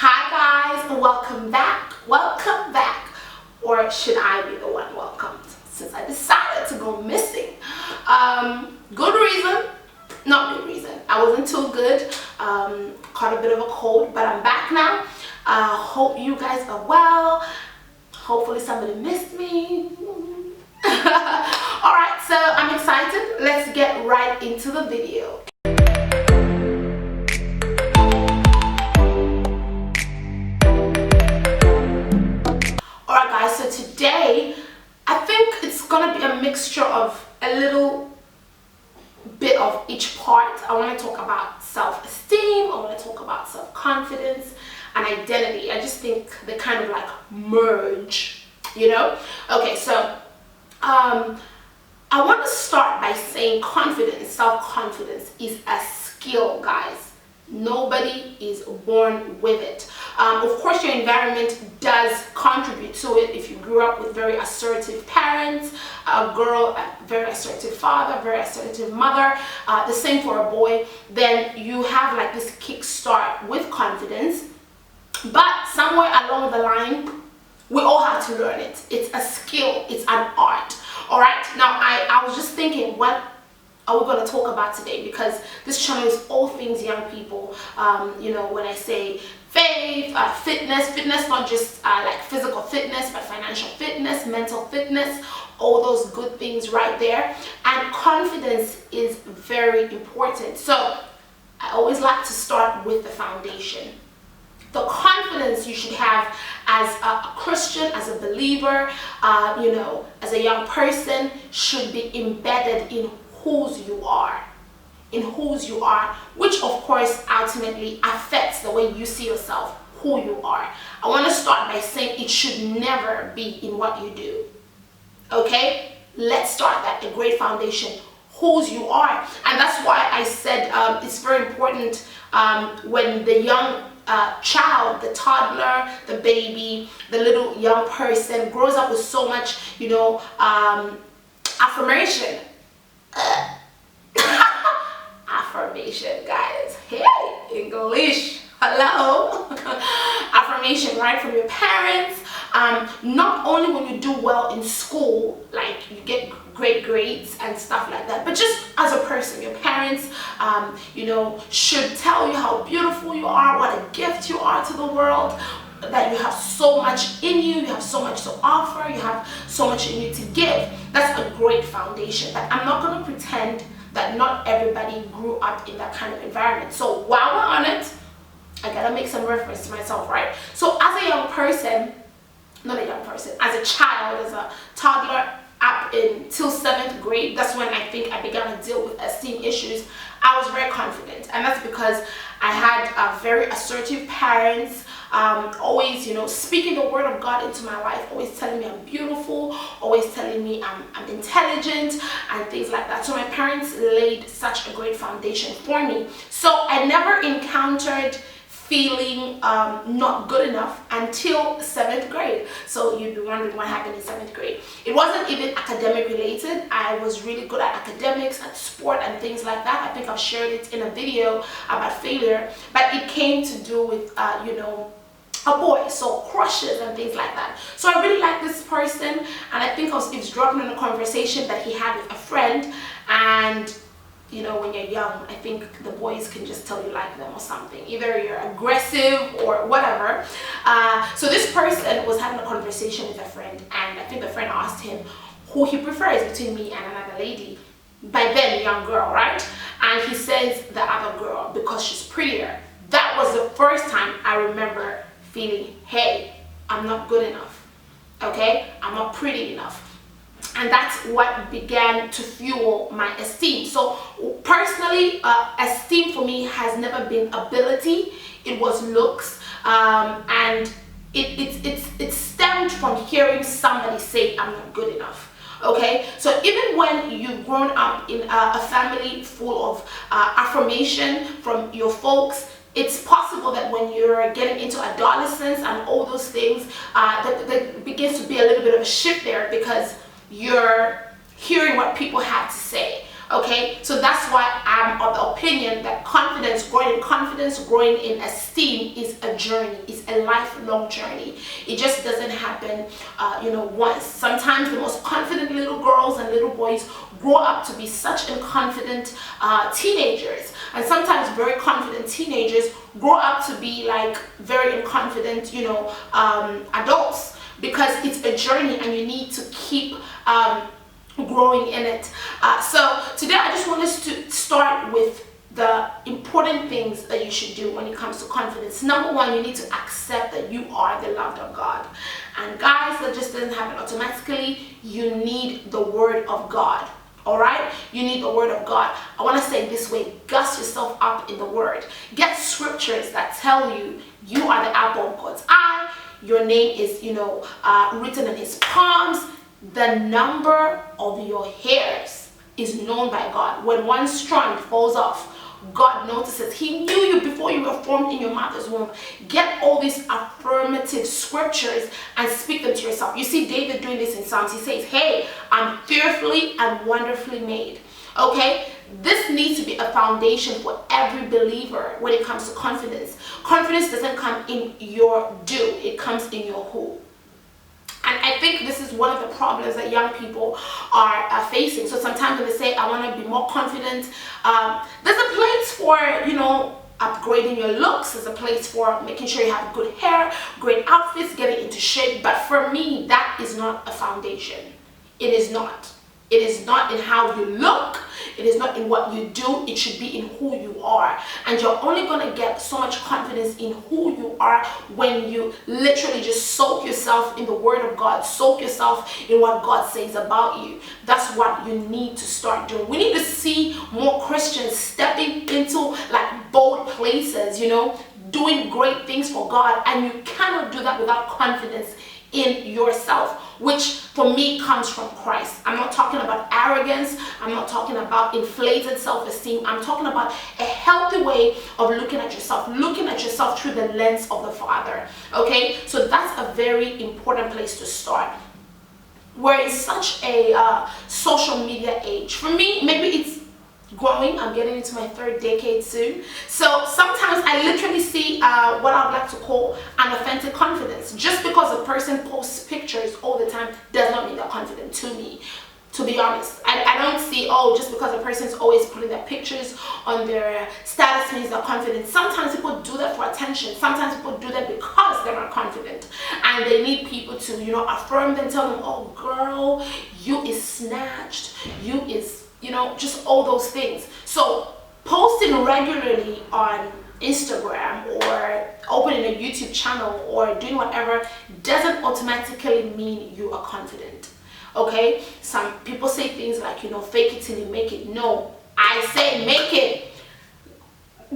Hi guys, welcome back. Or should I be the one welcomed since I decided to go missing? Good reason, not good reason. I wasn't too good, caught a bit of a cold, but I'm back now. Hope you guys are well. Hopefully somebody missed me. Alright, so I'm excited. Let's get right into the video. Alright guys, so today I think it's gonna be a mixture of a little bit of each part. I want to talk about self-esteem, I want to talk about self-confidence and identity. I just think they kind of like merge, you know? Okay, so I want to start by saying confidence, self-confidence is a skill, guys. Nobody is born with it. Of course, your environment does contribute to it. If you grew up with very assertive parents, a girl, a very assertive father, very assertive mother, the same for a boy, then you have like this kickstart with confidence. But somewhere along the line, we all have to learn it. It's a skill, it's an art. All right, now I was just thinking, what are we going to talk about today? Because this channel is all things young people. You know, when I say faith, fitness, not just like physical fitness, but financial fitness, mental fitness, all those good things right there. And confidence is very important. So I always like to start with the foundation. The confidence you should have as a Christian, as a believer, you know, as a young person, should be embedded in whose you are, which of course ultimately affects the way you see yourself, who you are. I want to start by saying it should never be in what you do. Okay, let's start that, a great foundation, whose you are. And that's why I said it's very important when the young child, the toddler, the baby, the little young person grows up with so much, you know, affirmation. Affirmation, guys. Hey, English. Hello. Affirmation, right, from your parents. Not only when you do well in school, like you get great grades and stuff like that, but just as a person, your parents, you know, should tell you how beautiful you are, what a gift you are to the world, that you have so much in you, you have so much to offer, you have so much in you to give. That's a great foundation. But I'm not going to pretend that not everybody grew up in that kind of environment. So while we're on it, I gotta make some reference to myself, right? So as a young person, not a young person, as a child, as a toddler, up until 7th grade, that's when I think I began to deal with esteem issues. I was very confident, and that's because I had very assertive parents, always, you know, speaking the word of God into my life, always telling me I'm beautiful, always telling me I'm intelligent and things like that. So my parents laid such a great foundation for me. So I never encountered feeling not good enough until 7th grade. So you'd be wondering what happened in 7th grade. It wasn't even academic related. I was really good at academics, at sport and things like that. I think I've shared it in a video about failure, but it came to do with you know, a boy, so crushes and things like that. So I really liked this person, and I think I was eavesdropping on a conversation that he had with a friend. And you know, when you're young, I think the boys can just tell you like them or something. Either you're aggressive or whatever. So this person was having a conversation with a friend, and I think the friend asked him who he prefers between me and another lady. By then, a young girl, right? And he says the other girl because she's prettier. That was the first time I remember feeling, hey, I'm not good enough. Okay? I'm not pretty enough. And that's what began to fuel my esteem. So personally, esteem for me has never been ability. It was looks, and it stemmed from hearing somebody say I'm not good enough. Okay, so even when you've grown up in a family full of affirmation from your folks, it's possible that when you're getting into adolescence and all those things, there begins to be a little bit of a shift there, because you're hearing what people have to say. Okay, so that's why I'm of the opinion that growing in esteem is a journey. It's a lifelong journey. It just doesn't happen, once. Sometimes the most confident little girls and little boys grow up to be such confident teenagers, and sometimes very confident teenagers grow up to be like very confident, adults, because it's a journey and you need to keep growing in it. So today I just want us to start with the important things that you should do when it comes to confidence. Number one, you need to accept that you are the loved of God. And guys, that just doesn't happen automatically. You need the word of God. All right, you need the word of God. I want to say it this way: gus yourself up in the word. Get scriptures that tell you you are the apple of God's eye. Your name is written in his palms. The number of your hairs is known by God. When one strand falls off, God notices. He knew you before you were formed in your mother's womb. Get all these affirmative scriptures and speak them to yourself. You see David doing this in Psalms. He says, hey, I'm fearfully and wonderfully made. Okay, this needs to be a foundation for every believer when it comes to confidence. Confidence doesn't come in your do, it comes in your who. And I think this is one of the problems that young people are facing. So sometimes when they say, I want to be more confident, there's a place for, upgrading your looks. There's a place for making sure you have good hair, great outfits, getting into shape. But for me, that is not a foundation. It is not. It is not in how you look. It is not in what you do. It should be in who you are. And you're only going to get so much confidence in who you are when you literally just soak yourself in the word of God. Soak yourself in what God says about you. That's what you need to start doing. We need to see more Christians stepping into like bold places, doing great things for God. And you cannot do that without confidence in yourself, which for me comes from Christ. I'm not talking about arrogance. I'm not talking about inflated self-esteem. I'm talking about a healthy way of looking at yourself through the lens of the Father. Okay, so that's a very important place to start. We're in such a social media age. For me, maybe it's growing. I'm getting into my third decade soon. So sometimes I literally see what I would like to call an authentic confidence. Just because a person posts pictures all the time does not mean they're confident to me. To be honest, I don't see, just because a person's always putting their pictures on their status means they're confident. Sometimes people do that for attention. Sometimes people do that because they're not confident. And they need people to, affirm them, tell them, oh girl, you is snatched. You is just all those things. So posting regularly on Instagram or opening a YouTube channel or doing whatever doesn't automatically mean you are confident. Okay, some people say things like, fake it till you make it. No, I say make it.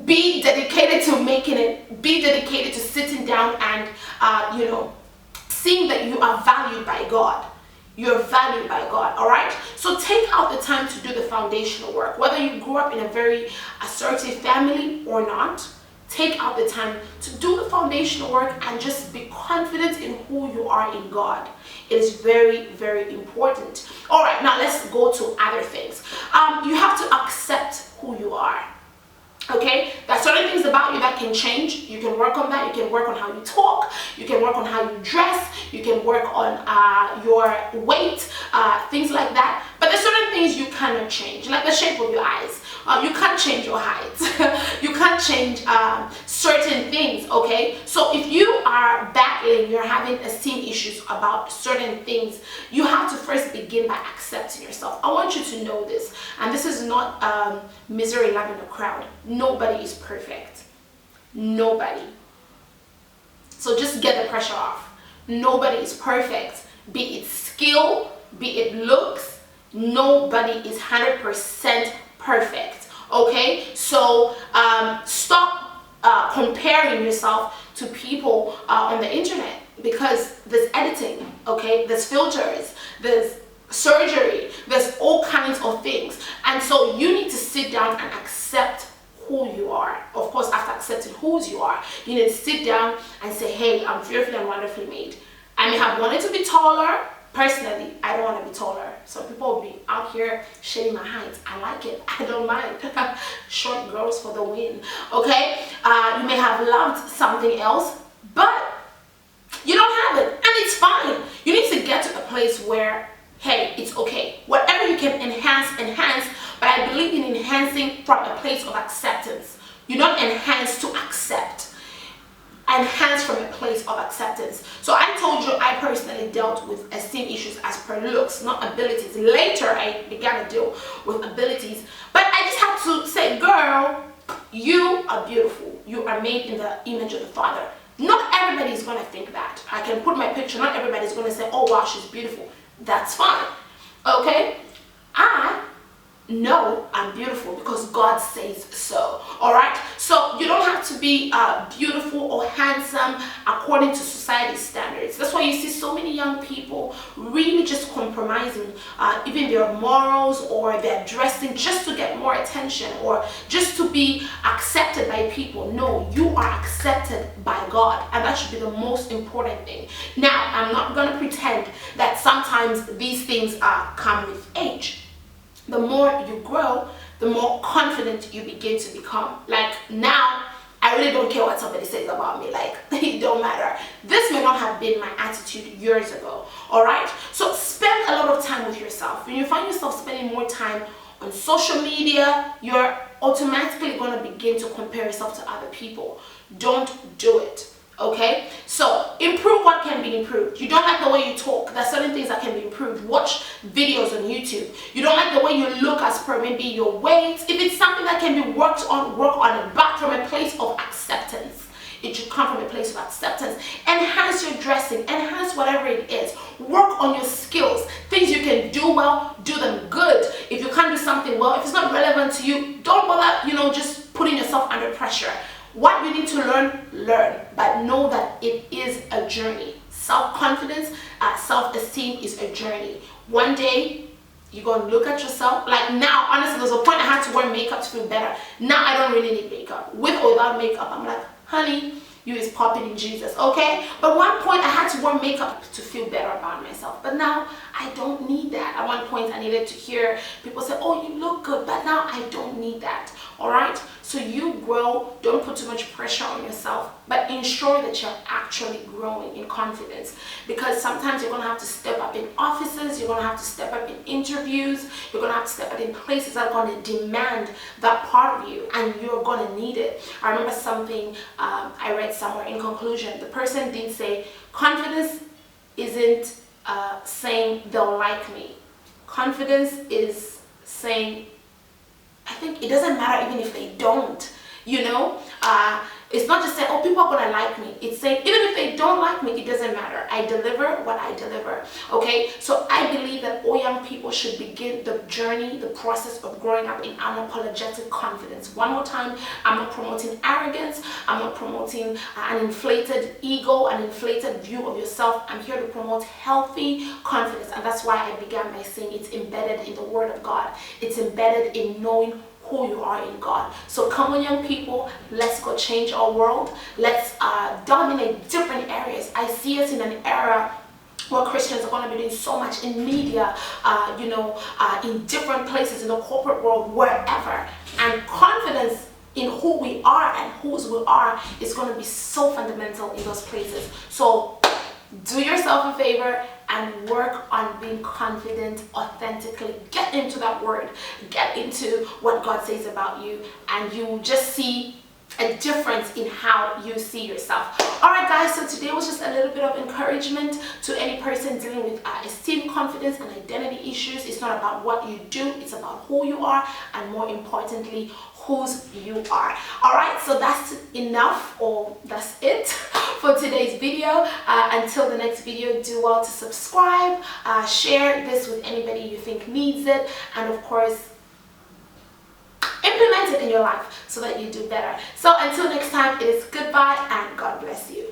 Be dedicated to making it. Be dedicated to sitting down and seeing that you are valued by God. You're valued by God, all right? So take out the time to do the foundational work. Whether you grew up in a very assertive family or not, take out the time to do the foundational work and just be confident in who you are in God. It is very, very important. All right, now let's go to other things. You have to accept who you are. Okay, there are certain things about you that can change. You can work on that. You can work on how you talk. You can work on how you dress. You can work on your weight, things like that. But there's certain things you cannot change, like the shape of your eyes. You can't change your height. You can't change certain things, okay? So if you are battling, you're having esteem issues about certain things, you have to first begin by accepting yourself. I want you to know this, and this is not misery loving a crowd. Nobody is perfect. Nobody. So just get the pressure off. Nobody is perfect. Be it skill, be it looks, nobody is 100% perfect. Okay, so stop comparing yourself to people on the internet, because there's editing, okay, there's filters, there's surgery, there's all kinds of things, and so you need to sit down and accept who you are. Of course, after accepting who you are, you need to sit down and say, hey, I'm fearfully and wonderfully made. I may have wanted to be taller, Personally, I don't want to be taller. Some people will be out here shading my height. I like it. I don't mind. Short girls for the win. Okay? You may have loved something else, but you don't have it. And it's fine. You need to get to a place where, hey, it's okay. Whatever you can enhance, enhance. But I believe in enhancing from a place of acceptance. You don't enhance to accept. Enhance from a place of acceptance. So I told you I personally dealt with esteem issues as per looks, not abilities. Later I began to deal with abilities, but I just had to say, girl, you are beautiful. You are made in the image of the Father. Not everybody is going to think that. I can put my picture, not everybody is going to say, oh wow, she's beautiful. That's fine. Okay? No, I'm beautiful because God says so. Alright? So you don't have to be beautiful or handsome according to society's standards. That's why you see so many young people really just compromising even their morals or their dressing just to get more attention or just to be accepted by people. No, you are accepted by God, and that should be the most important thing. Now, I'm not going to pretend that sometimes these things come with age. The more you grow, the more confident you begin to become. Like now, I really don't care what somebody says about me. Like, it don't matter. This may not have been my attitude years ago. Alright? So spend a lot of time with yourself. When you find yourself spending more time on social media, you're automatically going to begin to compare yourself to other people. Don't do it. Okay, so improve what can be improved. You don't like the way you talk, there's certain things that can be improved. Watch videos on YouTube. You don't like the way you look as per maybe your weight. If it's something that can be worked on, work on it, back from a place of acceptance. It should come from a place of acceptance. Enhance your dressing, enhance whatever it is. Work on your skills. Things you can do well, do them good. If you can't do something well, if it's not relevant to you, don't bother, just putting yourself under pressure. What you need to learn, learn, but know that it is a journey. Self-confidence, self-esteem is a journey. One day, you're going to look at yourself. Like now, honestly, there's a point I had to wear makeup to feel better. Now, I don't really need makeup. With or without makeup, I'm like, honey, you is popping in Jesus, okay? But one point, I had to wear makeup to feel better about myself. But now, I don't need that. At one point, I needed to hear people say, oh, you look good. But now, I don't need that, all right? So you grow, don't put too much pressure on yourself, but ensure that you're actually growing in confidence. Because sometimes you're going to have to step up in offices, you're going to have to step up in interviews, you're going to have to step up in places that are going to demand that part of you, and you're going to need it. I remember something I read somewhere in conclusion. The person did say, confidence isn't saying they'll like me. Confidence is saying, I think it doesn't matter even if they don't, it's not just saying, oh, people are going to like me. It's saying, even if they don't like me, it doesn't matter. I deliver what I deliver. Okay, so I believe that all young people should begin the journey, the process of growing up in unapologetic confidence. One more time, I'm not promoting arrogance. I'm not promoting an inflated ego, an inflated view of yourself. I'm here to promote healthy confidence. And that's why I began by saying it's embedded in the Word of God. It's embedded in knowing who you are in God. So come on, young people, let's go change our world. Let's dominate different areas. I see us in an era where Christians are going to be doing so much in media, in different places, in the corporate world, wherever. And confidence in who we are and whose we are is going to be so fundamental in those places. So do yourself a favor and work on being confident authentically. Get into that word. Get into what God says about you, and you will just see a difference in how you see yourself. Alright guys, so today was just a little bit of encouragement to any person dealing with esteem, confidence, and identity issues. It's not about what you do, it's about who you are, and more importantly, whose you are. Alright, so that's enough, or that's it for today's video. Until the next video, do well to subscribe, share this with anybody you think needs it, and of course, implement it in your life so that you do better. So until next time, it is goodbye and God bless you.